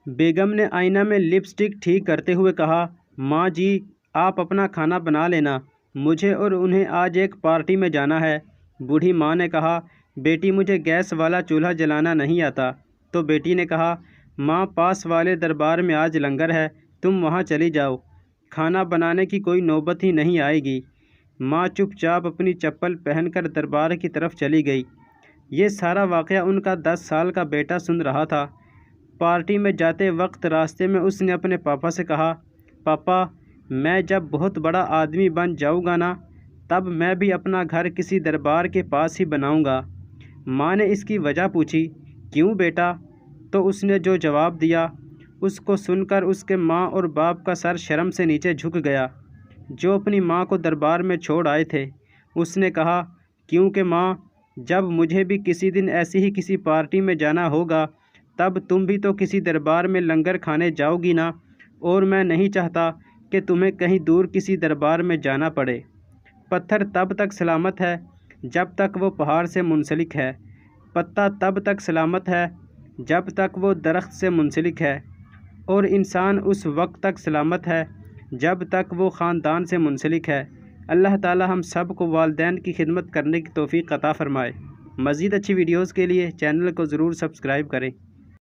بیگم نے آئینہ میں لپسٹک ٹھیک کرتے ہوئے کہا، ماں جی آپ اپنا کھانا بنا لینا، مجھے اور انہیں آج ایک پارٹی میں جانا ہے۔ بوڑھی ماں نے کہا، بیٹی مجھے گیس والا چولہا جلانا نہیں آتا۔ تو بیٹی نے کہا، ماں پاس والے دربار میں آج لنگر ہے، تم وہاں چلی جاؤ، کھانا بنانے کی کوئی نوبت ہی نہیں آئے گی۔ ماں چپ چاپ اپنی چپل پہن کر دربار کی طرف چلی گئی۔ یہ سارا واقعہ ان کا 10 سال کا بیٹا سن رہا تھا۔ پارٹی میں جاتے وقت راستے میں اس نے اپنے پاپا سے کہا، پاپا میں جب بہت بڑا آدمی بن جاؤں گا نا، تب میں بھی اپنا گھر کسی دربار کے پاس ہی بناؤں گا۔ ماں نے اس کی وجہ پوچھی، کیوں بیٹا؟ تو اس نے جو جواب دیا، اس کو سن کر اس کے ماں اور باپ کا سر شرم سے نیچے جھک گیا، جو اپنی ماں کو دربار میں چھوڑ آئے تھے۔ اس نے کہا، کیونکہ ماں جب مجھے بھی کسی دن ایسی ہی کسی پارٹی میں جانا ہوگا، تب تم بھی تو کسی دربار میں لنگر کھانے جاؤ گی نا، اور میں نہیں چاہتا کہ تمہیں کہیں دور کسی دربار میں جانا پڑے۔ پتھر تب تک سلامت ہے جب تک وہ پہاڑ سے منسلک ہے، پتا تب تک سلامت ہے جب تک وہ درخت سے منسلک ہے، اور انسان اس وقت تک سلامت ہے جب تک وہ خاندان سے منسلک ہے۔ اللہ تعالی ہم سب کو والدین کی خدمت کرنے کی توفیق عطا فرمائے۔ مزید اچھی ویڈیوز کے لیے چینل کو ضرور سبسکرائب کریں۔